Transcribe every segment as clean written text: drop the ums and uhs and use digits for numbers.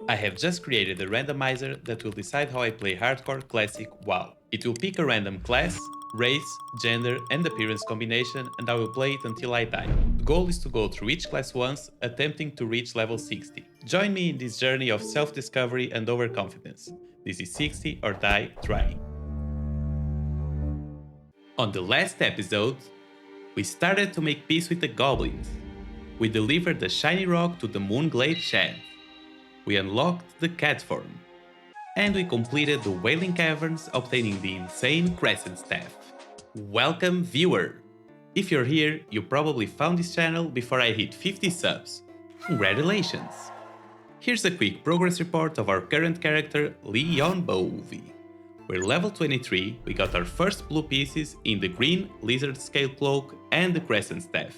I have just created a randomizer that will decide how I play hardcore classic WoW. It will pick a random class, race, gender, and appearance combination, and I will play it until I die. The goal is to go through each class once, attempting to reach level 60. Join me in this journey of self-discovery and overconfidence. This is 60 or Die Trying. On the last episode, we started to make peace with the goblins. We delivered the shiny rock to the Moonglade Shed. We unlocked the cat form. And we completed the Wailing Caverns, obtaining the insane Crescent Staff. Welcome, viewer! If you're here, you probably found this channel before I hit 50 subs. Congratulations! Here's a quick progress report of our current character, Leon Bovine. We're level 23, we got our first blue pieces in the green lizard scale cloak and the Crescent Staff.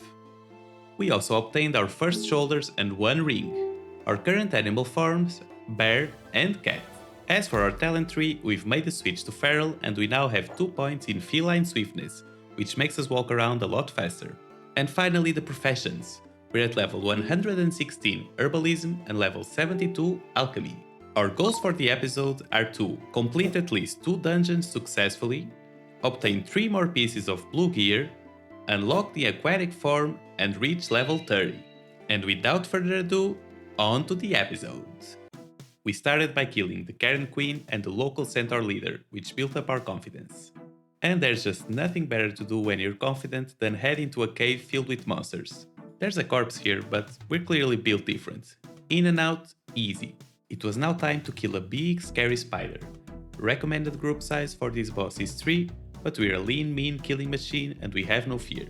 We also obtained our first shoulders and one ring. Our current animal forms, bear and cat. As for our talent tree, we've made the switch to feral and we now have 2 points in feline swiftness, which makes us walk around a lot faster. And finally the professions. We're at level 116 herbalism and level 72 alchemy. Our goals for the episode are to complete at least 2 dungeons successfully, obtain 3 more pieces of blue gear, unlock the aquatic form and reach level 30. And without further ado, on to the episode. We started by killing the Karen Queen and the local centaur leader, which built up our confidence. And there's just nothing better to do when you're confident than head into a cave filled with monsters. There's a corpse here, but we're clearly built different. In and out, easy. It was now time to kill a big, scary spider. Recommended group size for this boss is 3, but we're a lean, mean killing machine and we have no fear.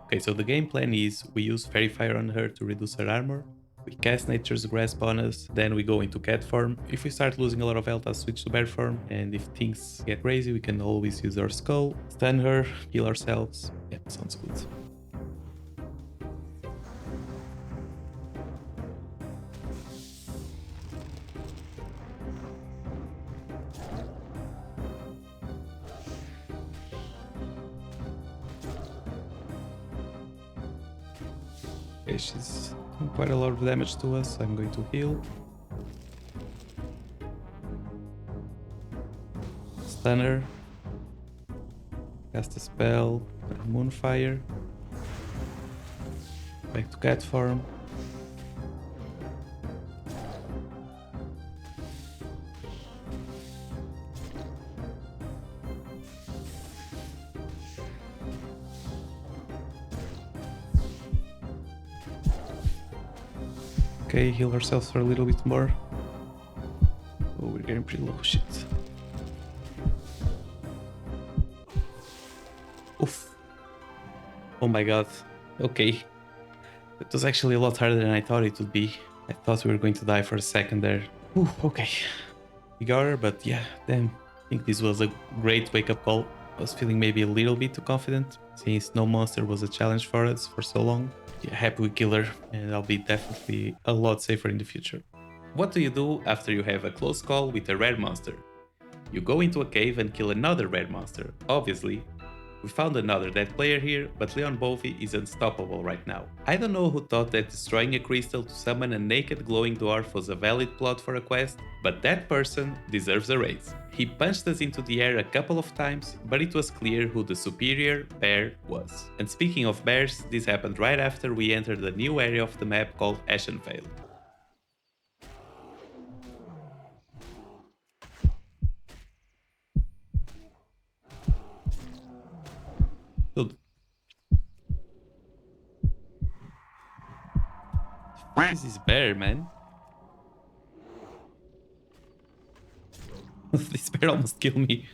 Okay, so the game plan is we use Fairy Fire on her to reduce her armor. We cast Nature's Grasp on us, then we go into cat form. If we start losing a lot of health, I'll switch to bear form, and if things get crazy, we can always use our skull, stun her, heal ourselves. Yeah, sounds good. Okay, she's doing quite a lot of damage to us. I'm going to heal. Stun her. Cast a spell. Moonfire. Back to cat form. Okay, heal ourselves for a little bit more. Oh, we're getting pretty low. Shit. Oof. Oh my god. Okay. It was actually a lot harder than I thought it would be. I thought we were going to die for a second there. Ooh, okay. We got her, but yeah, damn. I think this was a great wake-up call. I was feeling maybe a little bit too confident, since no monster was a challenge for us for so long. Yeah, happy we kill her, and I'll be definitely a lot safer in the future. What do you do after you have a close call with a rare monster? You go into a cave and kill another rare monster, obviously. We found another dead player here, but Leon Bovine is unstoppable right now. I don't know who thought that destroying a crystal to summon a naked glowing dwarf was a valid plot for a quest, but that person deserves a raise. He punched us into the air a couple of times, but it was clear who the superior bear was. And speaking of bears, this happened right after we entered a new area of the map called Ashenvale. Dude. What is this bear, man? This bear almost killed me.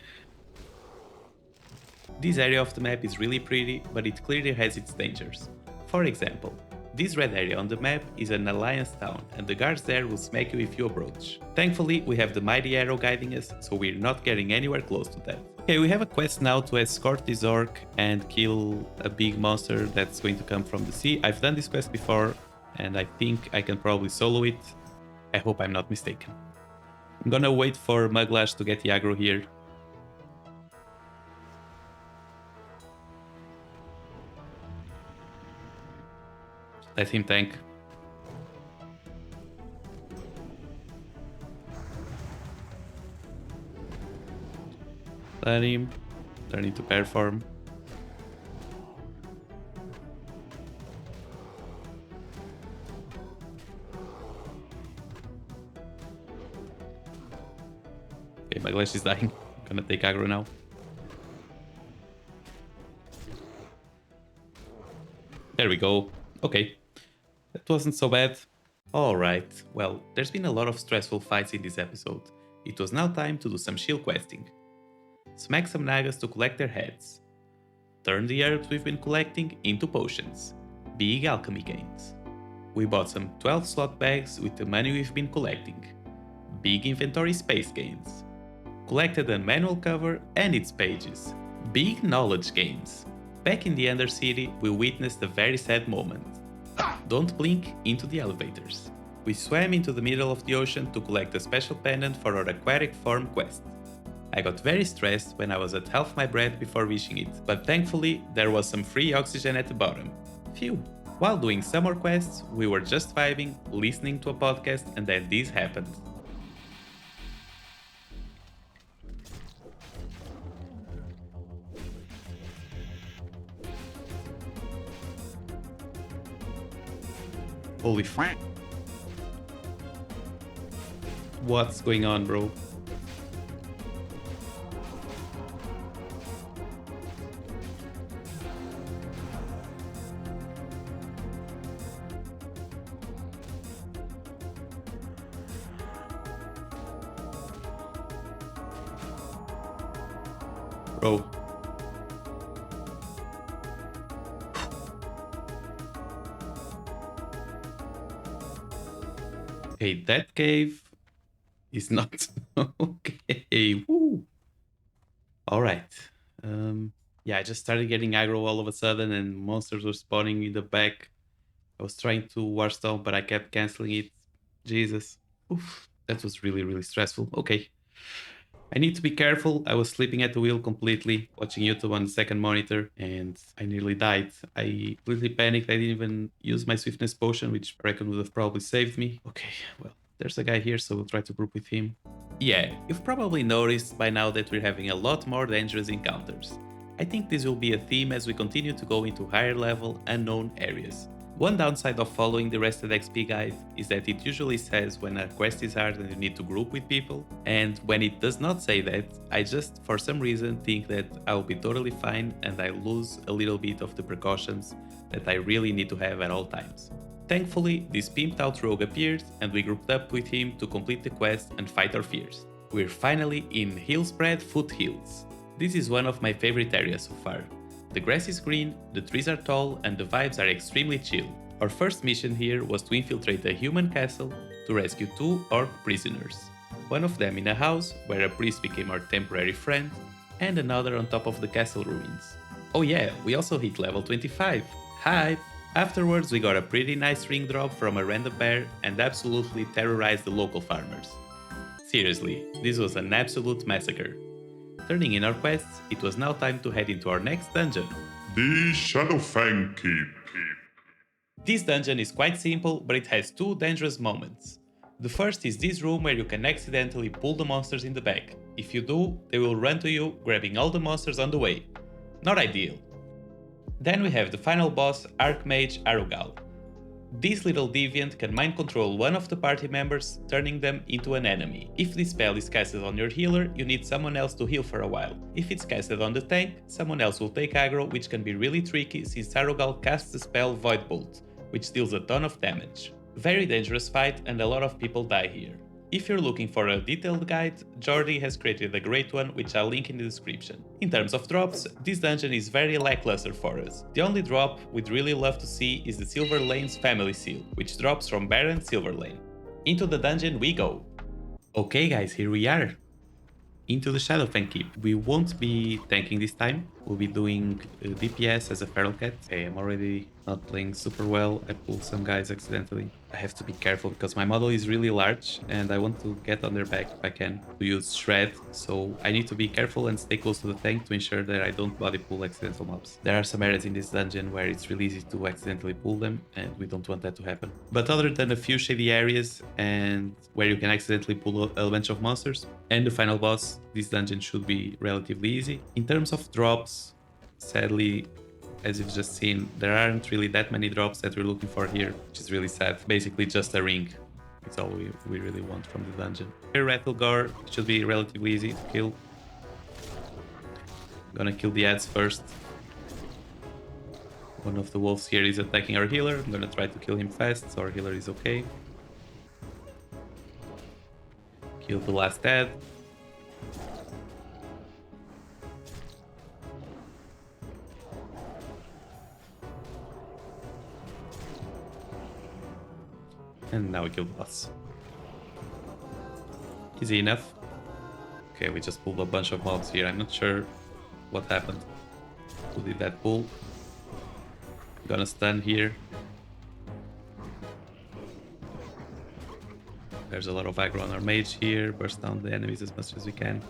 This area of the map is really pretty, but it clearly has its dangers. For example, this red area on the map is an alliance town, and the guards there will smack you if you approach. Thankfully, we have the mighty arrow guiding us, so we're not getting anywhere close to that. Okay, we have a quest now to escort this orc and kill a big monster that's going to come from the sea. I've done this quest before, and I think I can probably solo it. I hope I'm not mistaken. I'm gonna wait for Muglash to get the aggro here. Let him tank. Stun him. Turn into perform. Okay, my Glash is dying. I'm gonna take aggro now. There we go. Okay. That wasn't so bad. Alright, well, there's been a lot of stressful fights in this episode. It was now time to do some shield questing. Smack some Nagas to collect their heads. Turn the herbs we've been collecting into potions. Big alchemy gains. We bought some 12 slot bags with the money we've been collecting. Big inventory space gains. Collected a manual cover and its pages. Big knowledge gains. Back in the Undercity, we witnessed a very sad moment. Don't blink into the elevators. We swam into the middle of the ocean to collect a special pendant for our aquatic form quest. I got very stressed when I was at half my breath before reaching it, but thankfully there was some free oxygen at the bottom. Phew. While doing some more quests, we were just vibing, listening to a podcast, and then this happened. Holy f***. What's going on, bro? Bro. Okay, that cave is not okay. Woo. All right. Yeah, I just started getting aggro all of a sudden, and monsters were spawning in the back. I was trying to Warstone, but I kept canceling it. Jesus. Oof. That was really, really stressful. Okay. I need to be careful. I was sleeping at the wheel completely, watching YouTube on the second monitor, and I nearly died. I completely panicked. I didn't even use my swiftness potion, which I reckon would have probably saved me. Okay, well, there's a guy here, so we'll try to group with him. Yeah, you've probably noticed by now that we're having a lot more dangerous encounters. I think this will be a theme as we continue to go into higher level, unknown areas. One downside of following the Rested XP guide is that it usually says when a quest is hard and you need to group with people, and when it does not say that, I just for some reason think that I will be totally fine and I lose a little bit of the precautions that I really need to have at all times. Thankfully, this pimped out rogue appeared and we grouped up with him to complete the quest and fight our fears. We're finally in Hillspread Foothills. This is one of my favorite areas so far. The grass is green, the trees are tall, and the vibes are extremely chill. Our first mission here was to infiltrate a human castle to rescue 2 orc prisoners. One of them in a house, where a priest became our temporary friend, and another on top of the castle ruins. Oh yeah, we also hit level 25. Hype! Afterwards we got a pretty nice ring drop from a random bear and absolutely terrorized the local farmers. Seriously, this was an absolute massacre. Turning in our quests, it was now time to head into our next dungeon. The Shadowfang Keep. This dungeon is quite simple, but it has 2 dangerous moments. The first is this room where you can accidentally pull the monsters in the back. If you do, they will run to you, grabbing all the monsters on the way. Not ideal. Then we have the final boss, Archmage Arugal. This little deviant can mind control one of the party members, turning them into an enemy. If this spell is casted on your healer, you need someone else to heal for a while. If it's casted on the tank, someone else will take aggro, which can be really tricky since Arugal casts the spell Void Bolt, which deals a ton of damage. Very dangerous fight and a lot of people die here. If you're looking for a detailed guide, Jordi has created a great one which I'll link in the description. In terms of drops, this dungeon is very lackluster for us. The only drop we'd really love to see is the Silver Lane's family seal, which drops from Baron Silver Lane. Into the dungeon we go! Okay guys, here we are! Into the Shadowfang Keep. We won't be tanking this time. We'll be doing DPS as a feral cat. Okay, I'm already not playing super well. I pulled some guys accidentally. I have to be careful because my model is really large and I want to get on their back if I can to use Shred. So I need to be careful and stay close to the tank to ensure that I don't body pull accidental mobs. There are some areas in this dungeon where it's really easy to accidentally pull them and we don't want that to happen. But other than a few shady areas and where you can accidentally pull a bunch of monsters and the final boss, this dungeon should be relatively easy. In terms of drops, sadly, as you've just seen, there aren't really that many drops that we're looking for here, which is really sad. Basically just a ring. It's all we really want from the dungeon. Here, Rattlegore should be relatively easy to kill. Gonna kill the ads first. One of the wolves here is attacking our healer. I'm gonna try to kill him fast, so our healer is okay. Kill the last ad. And now we kill the boss. Easy enough. Okay, we just pulled a bunch of mobs here. I'm not sure what happened. Who did that pull? Gonna stun here. There's a lot of aggro on our mage here. Burst down the enemies as much as we can.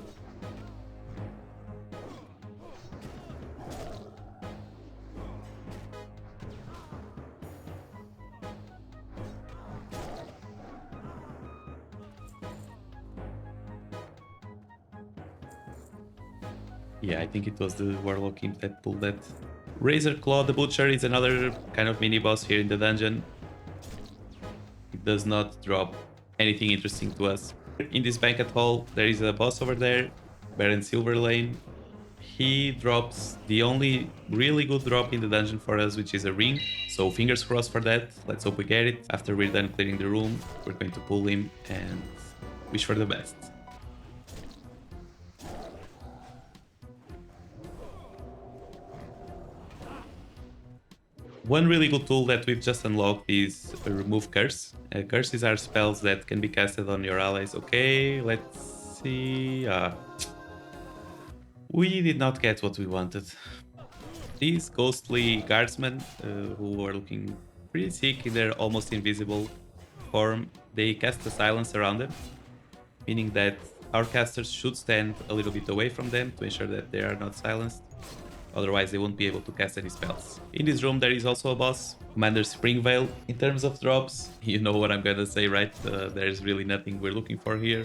Yeah, I think it was the Warlock Imp that pulled that. Razor Claw the Butcher is another kind of mini boss here in the dungeon. It does not drop anything interesting to us. In this banquet hall, there is a boss over there, Baron Silverlane. He drops the only really good drop in the dungeon for us, which is a ring. So fingers crossed for that. Let's hope we get it. After we're done clearing the room, we're going to pull him and wish for the best. One really good tool that we've just unlocked is Remove Curse. Curses are spells that can be casted on your allies. Okay, let's see. We did not get what we wanted. These ghostly guardsmen, who are looking pretty sick in their almost invisible form, they cast a silence around them, meaning that our casters should stand a little bit away from them to ensure that they are not silenced. Otherwise, they won't be able to cast any spells. In this room, there is also a boss, Commander Springvale. In terms of drops, you know what I'm gonna say, right? There's really nothing we're looking for here.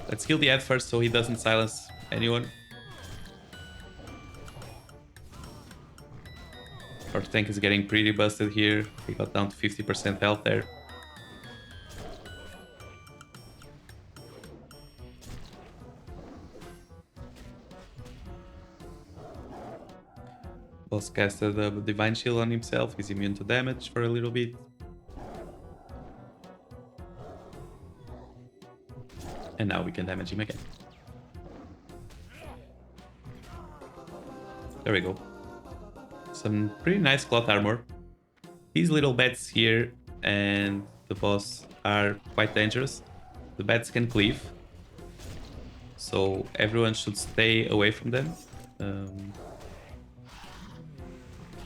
Let's kill the ad first so he doesn't silence anyone. Our tank is getting pretty busted here. He got down to 50% health there. Boss casted a Divine Shield on himself. He's immune to damage for a little bit. And now we can damage him again. There we go. Some pretty nice cloth armor. These little bats here and the boss are quite dangerous. The bats can cleave, so everyone should stay away from them.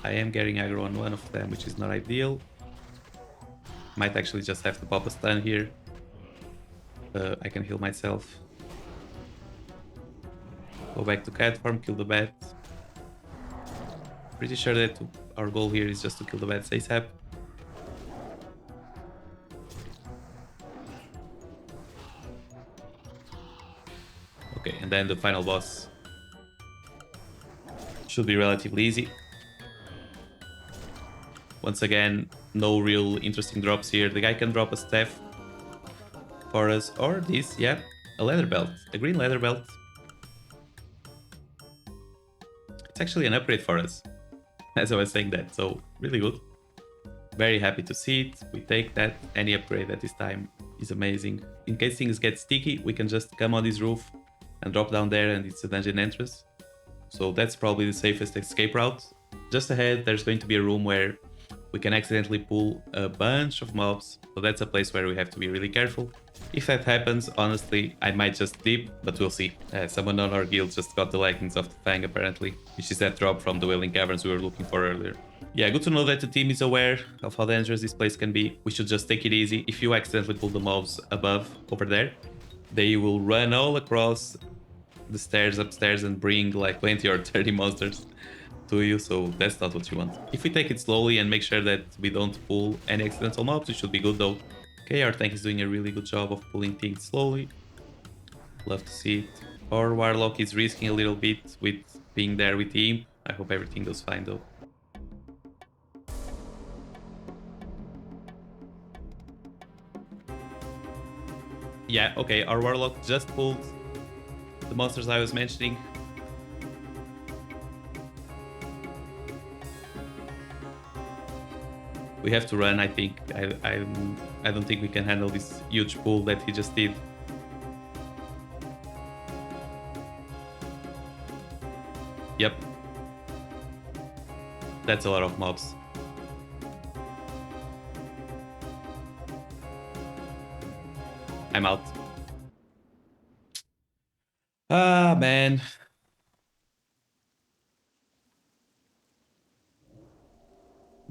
I am getting aggro on one of them, which is not ideal. Might actually just have to pop a stun here. I can heal myself. Go back to cat farm, kill the bat. Pretty sure that our goal here is just to kill the bats ASAP. Okay, and then the final boss should be relatively easy. Once again, no real interesting drops here. The guy can drop a staff for us, or this, yeah, a leather belt, a green leather belt. It's actually an upgrade for us, as I was saying that, so really good. Very happy to see it. We take that. Any upgrade at this time is amazing. In case things get sticky, we can just come on this roof and drop down there and it's a dungeon entrance. So that's probably the safest escape route. Just ahead, there's going to be a room where we can accidentally pull a bunch of mobs, so that's a place where we have to be really careful. If that happens, honestly, I might just dip, but we'll see. Someone on our guild just got the Lightnings of the Fang, apparently, which is that drop from the Wailing Caverns we were looking for earlier. Yeah, good to know that the team is aware of how dangerous this place can be. We should just take it easy. If you accidentally pull the mobs above, over there, they will run all across the stairs upstairs and bring like 20 or 30 monsters to you, so that's not what you want. If we take it slowly and make sure that we don't pull any accidental mobs, we should be good though. Okay, our tank is doing a really good job of pulling things slowly. Love to see it. Our Warlock is risking a little bit with being there with the Imp. I hope everything goes fine though. Yeah, okay, our Warlock just pulled the monsters I was mentioning. We have to run, I think. I don't think we can handle this huge pull that he just did. Yep. That's a lot of mobs. I'm out. Ah, man.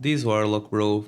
This Warlock, bro.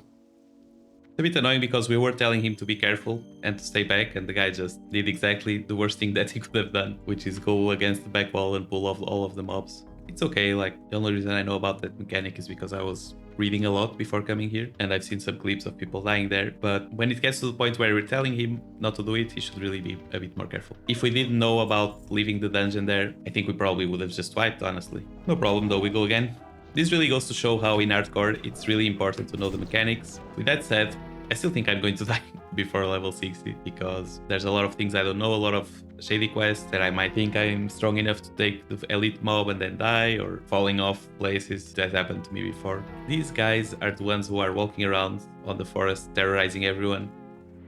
It's a bit annoying because we were telling him to be careful and to stay back, and the guy just did exactly the worst thing that he could have done, which is go against the back wall and pull off all of the mobs. It's okay, like, the only reason I know about that mechanic is because I was reading a lot before coming here, and I've seen some clips of people dying there, but when it gets to the point where we're telling him not to do it, he should really be a bit more careful. If we didn't know about leaving the dungeon there, I think we probably would have just wiped, honestly. No problem though, we go again. This really goes to show how in hardcore it's really important to know the mechanics. With that said, I still think I'm going to die before level 60 because there's a lot of things I don't know, a lot of shady quests that I might think I'm strong enough to take the elite mob and then die, or falling off places that happened to me before. These guys are the ones who are walking around on the forest terrorizing everyone.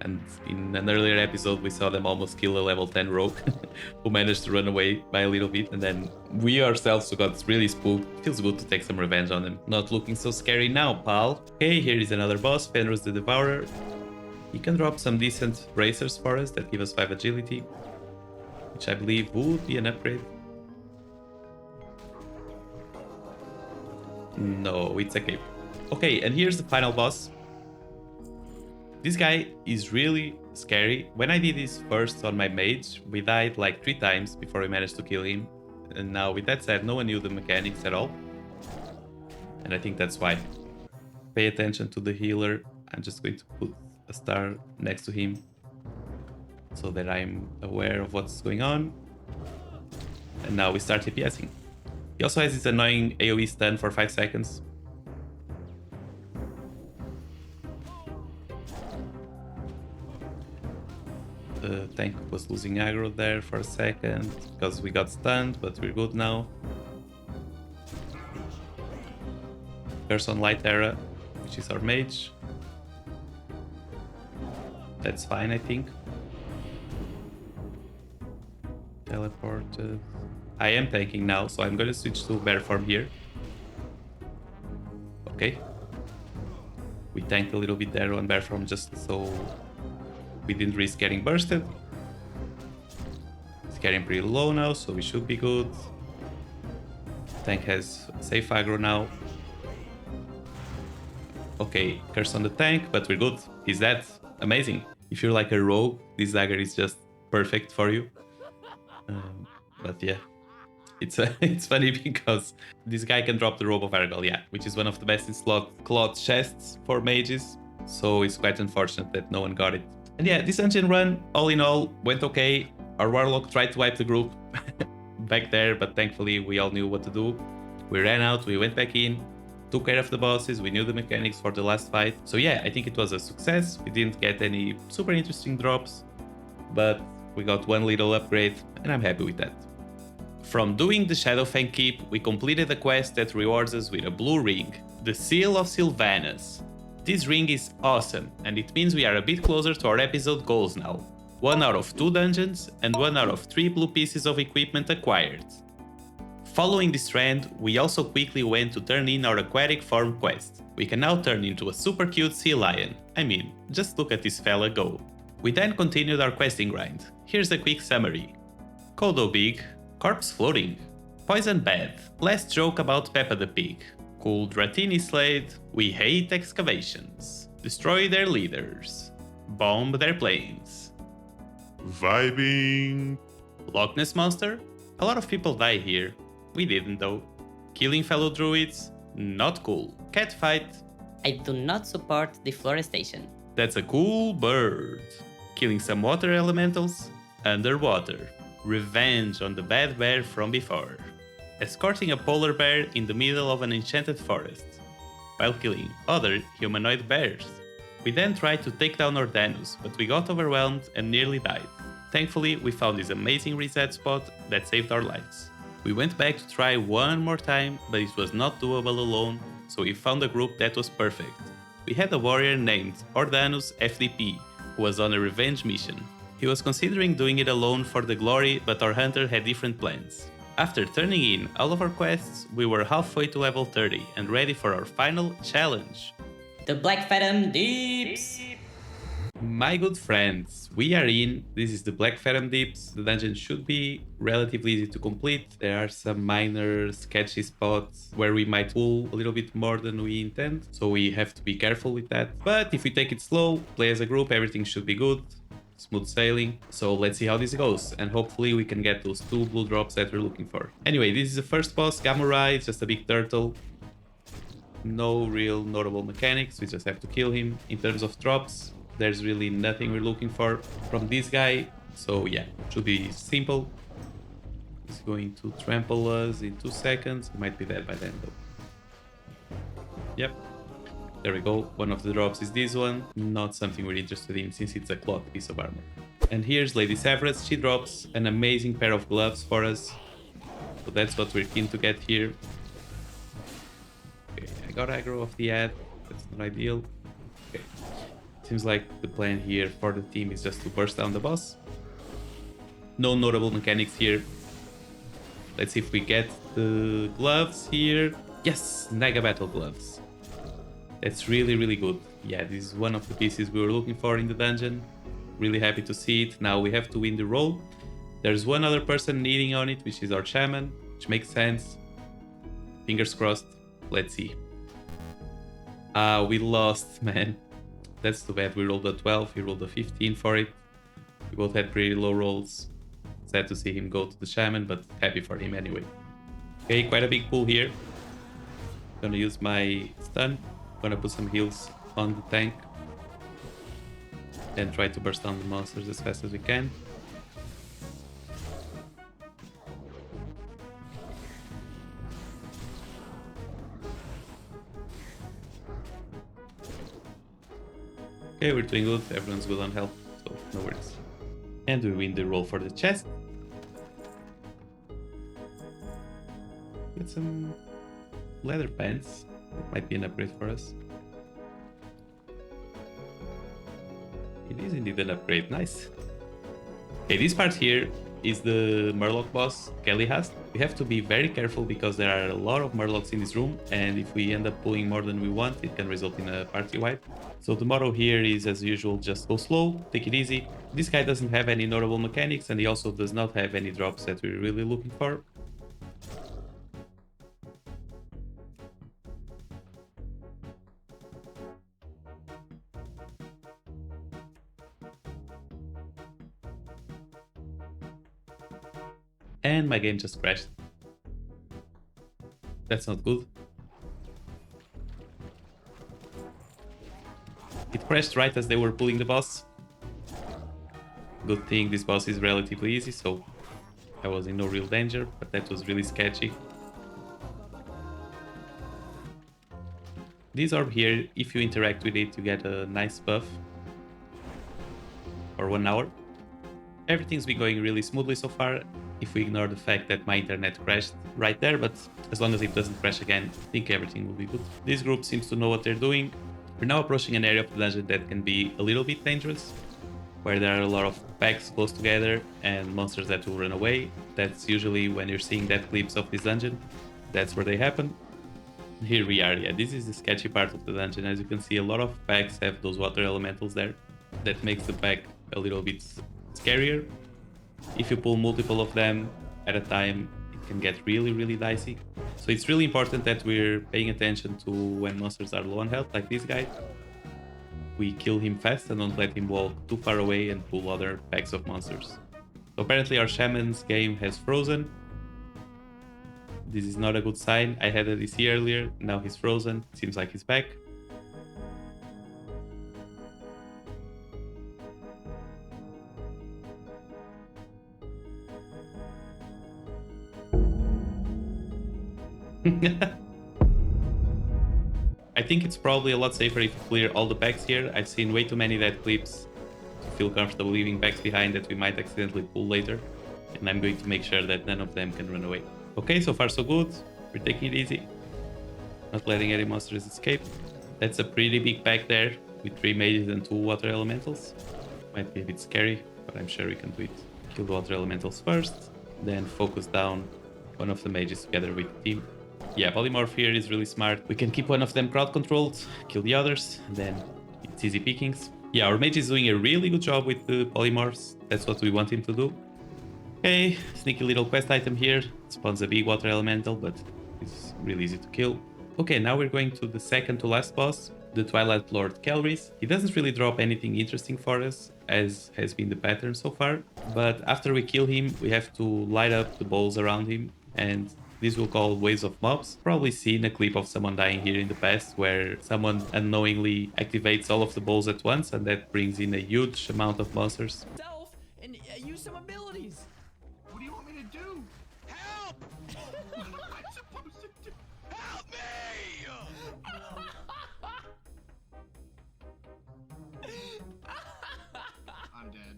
And in an earlier episode, we saw them almost kill a level 10 rogue who managed to run away by a little bit. And then we ourselves who got really spooked. Feels good to take some revenge on them. Not looking so scary now, pal. Okay, here is another boss, Fenris the Devourer. He can drop some decent bracers for us that give us 5 agility, which I believe would be an upgrade. No, it's a cape. Okay, and here's the final boss. This guy is really scary. When I did this first on my mage, we died like 3 times before we managed to kill him. And now with that said, no one knew the mechanics at all. And I think that's why. Pay attention to the healer. I'm just going to put a star next to him so that I'm aware of what's going on. And now we start DPSing. He also has this annoying AoE stun for 5 seconds. The tank was losing aggro there for a second because we got stunned, but we're good now. Curse on Light Era, which is our mage. That's fine, I think. Teleported. I am tanking now, so I'm going to switch to bear form here. Okay. We tanked a little bit there on bear form just so we didn't risk getting bursted. It's getting pretty low now, so we should be good. Tank has safe aggro now. Okay, curse on the tank, but we're good. He's dead. Amazing. If you're like a rogue, this dagger is just perfect for you. But yeah, it's funny because this guy can drop the Robe of Argal, yeah, which is one of the best in slot cloth chests for mages. So it's quite unfortunate that no one got it. And yeah, this dungeon run, all in all, went okay. Our Warlock tried to wipe the group back there, but thankfully we all knew what to do. We ran out, we went back in, took care of the bosses, we knew the mechanics for the last fight. So yeah, I think it was a success. We didn't get any super interesting drops, but we got one little upgrade, and I'm happy with that. From doing the Shadowfang Keep, we completed a quest that rewards us with a blue ring, the Seal of Sylvanas. This ring is awesome, and it means we are a bit closer to our episode goals now. 1 out of 2 dungeons, and 1 out of 3 blue pieces of equipment acquired. Following this trend, we also quickly went to turn in our aquatic form quest. We can now turn into a super cute sea lion. I mean, just look at this fella go. We then continued our questing grind. Here's a quick summary. Kodo big, corpse floating. Poison bad, less joke about Peppa the Pig. Cool Dratini slayed, we hate excavations. Destroy their leaders. Bomb their planes. Vibing. Loch Ness Monster? A lot of people die here. We didn't though. Killing fellow druids? Not cool. Catfight? I do not support deforestation. That's a cool bird. Killing some water elementals? Underwater. Revenge on the bad bear from before. Escorting a polar bear in the middle of an enchanted forest, while killing other humanoid bears. We then tried to take down Ordanus, but we got overwhelmed and nearly died. Thankfully, we found this amazing reset spot that saved our lives. We went back to try one more time, but it was not doable alone, so we found a group that was perfect. We had a warrior named Ordanus FDP, who was on a revenge mission. He was considering doing it alone for the glory, but our hunter had different plans. After turning in all of our quests, we were halfway to level 30 and ready for our final challenge. The Blackfathom Deeps! My good friends, we are in. This is the Blackfathom Deeps. The dungeon should be relatively easy to complete. There are some minor sketchy spots where we might pull a little bit more than we intend, so we have to be careful with that. But if we take it slow, play as a group, everything should be good. Smooth sailing. So let's see how this goes, and hopefully we can get those 2 blue drops that we're looking for. Anyway, this is the first boss, Gamurai. It's just a big turtle. No real notable mechanics, we just have to kill him. In terms of drops, there's really nothing we're looking for from this guy. So yeah, it should be simple. He's going to trample us in 2 seconds. He might be dead by then though. Yep. There we go, one of the drops is this one, not something we're interested in since it's a cloth piece of armor. And here's Lady Severus, she drops an amazing pair of gloves for us. So that's what we're keen to get here. Okay, I got aggro off the ad, that's not ideal. Okay, seems like the plan here for the team is just to burst down the boss. No notable mechanics here. Let's see if we get the gloves here. Yes, Naga Battle gloves. That's really good. Yeah, this is one of the pieces we were looking for in the dungeon. Really happy to see it. Now we have to win the role. There's one other person needing on it, which is our shaman, which makes sense. Fingers crossed. Let's see. We lost, man. That's too bad. We rolled a 12, he rolled a 15 for it. We both had pretty low rolls. Sad to see him go to the shaman, but happy for him anyway. Okay, quite a big pool here. Gonna use my stun. Gonna put some heals on the tank and try to burst down the monsters as fast as we can. Okay, we're doing good, everyone's good on health, so no worries. And we win the roll for the chest. Get some leather pants. That might be an upgrade for us. It is indeed an upgrade, nice. Okay, this part here is the Murloc boss, Kellyhast. We have to be very careful because there are a lot of Murlocs in this room, and if we end up pulling more than we want, it can result in a party wipe. So the motto here is, as usual, just go slow, take it easy. This guy doesn't have any notable mechanics, and he also does not have any drops that we're really looking for. And my game just crashed. That's not good. It crashed right as they were pulling the boss. Good thing this boss is relatively easy, so I was in no real danger, but that was really sketchy. This orb here, if you interact with it, you get a nice buff for 1 hour. Everything's been going really smoothly so far, if we ignore the fact that my internet crashed right there, but as long as it doesn't crash again, I think everything will be good. This group seems to know what they're doing. We're now approaching an area of the dungeon that can be a little bit dangerous. where there are a lot of packs close together and monsters that will run away. That's usually when you're seeing that clips of this dungeon. That's where they happen. Here we are. Yeah, this is the sketchy part of the dungeon. As you can see, a lot of packs have those water elementals there. That makes the pack a little bit scarier. If you pull multiple of them at a time, it can get really dicey. So it's really important that we're paying attention to when monsters are low on health, like this guy. We kill him fast and don't let him walk too far away and pull other packs of monsters. So apparently our shaman's game has frozen. This is not a good sign. I had a DC earlier, now he's frozen. Seems like he's back. I think it's probably a lot safer if you clear all the packs here. I've seen way too many dead clips to feel comfortable leaving packs behind that we might accidentally pull later. And I'm going to make sure that none of them can run away. Okay, so far so good. We're taking it easy. Not letting any monsters escape. That's a pretty big pack there with 3 mages and 2 water elementals. Might be a bit scary, but I'm sure we can do it. Kill the water elementals first, then focus down one of the mages together with the team. Yeah, polymorph here is really smart. We can keep one of them crowd controlled, kill the others, and then it's easy pickings. Yeah, our mage is doing a really good job with the polymorphs. That's what we want him to do. Okay, sneaky little quest item here. Spawns a big water elemental, but it's really easy to kill. Okay, now we're going to the second to last boss, the Twilight Lord Kelris. He doesn't really drop anything interesting for us, as has been the pattern so far. But after we kill him, we have to light up the balls around him, and this will call waves of mobs. Probably seen a clip of someone dying here in the past where someone unknowingly activates all of the balls at once, and that brings in a huge amount of monsters. And use some abilities. What do you want me to do? Help! What am I supposed to do? Help me! I'm dead.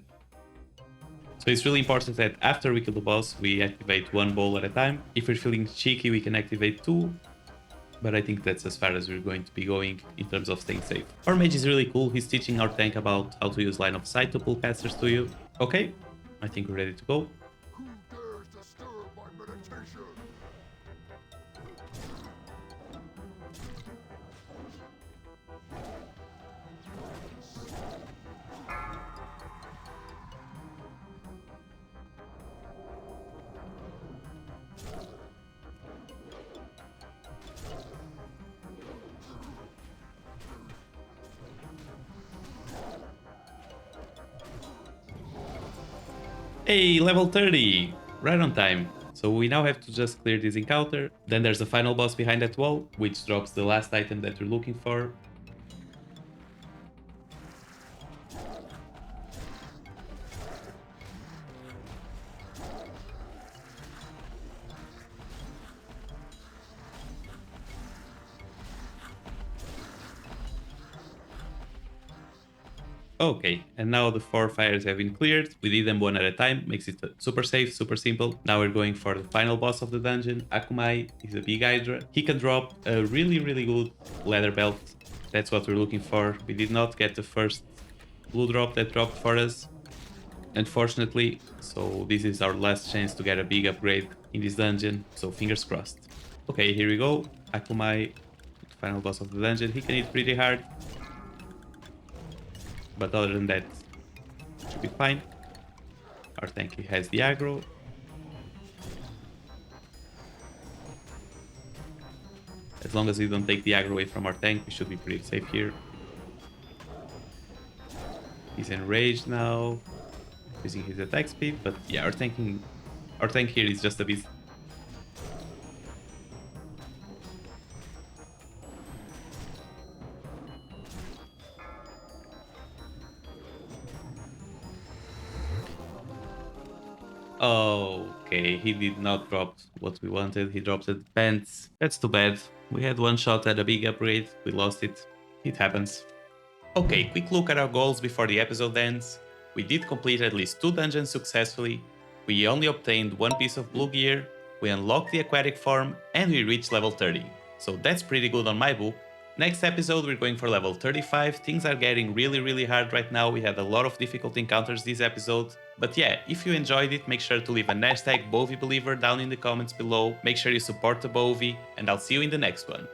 So it's really important that after we kill the boss, we activate 1 ball at a time. If we're feeling cheeky, we can activate 2. But I think that's as far as we're going to be going in terms of staying safe. Our mage is really cool. He's teaching our tank about how to use line of sight to pull casters to you. Okay, I think we're ready to go. Who dares disturb my meditation? Hey, level 30! Right on time. So we now have to just clear this encounter. Then there's the final boss behind that wall, which drops the last item that we're looking for. Okay, and now the 4 fires have been cleared. We did them one at a time, makes it super safe, super simple. Now we're going for the final boss of the dungeon. Akumai is a big hydra. He can drop a really good leather belt. That's what we're looking for. We did not get the first blue drop that dropped for us, unfortunately. So this is our last chance to get a big upgrade in this dungeon. So fingers crossed. Okay, here we go. Akumai, the final boss of the dungeon. He can hit pretty hard. But other than that, should be fine. Our tank has the aggro. As long as we don't take the aggro away from our tank, we should be pretty safe here. He's enraged now, using his attack speed, but yeah, our tank here is just a beast. Okay, he did not drop what we wanted. He dropped the pants. That's too bad. We had one shot at a big upgrade. We lost it. It happens. Okay, quick look at our goals before the episode ends. We did complete at least 2 dungeons successfully. We only obtained 1 piece of blue gear. We unlocked the aquatic form and we reached level 30. So that's pretty good on my book. Next episode, we're going for level 35. Things are getting really hard right now. We had a lot of difficult encounters this episode. But yeah, if you enjoyed it, make sure to leave an hashtag BovieBeliever down in the comments below. Make sure you support the Bovie, and I'll see you in the next one.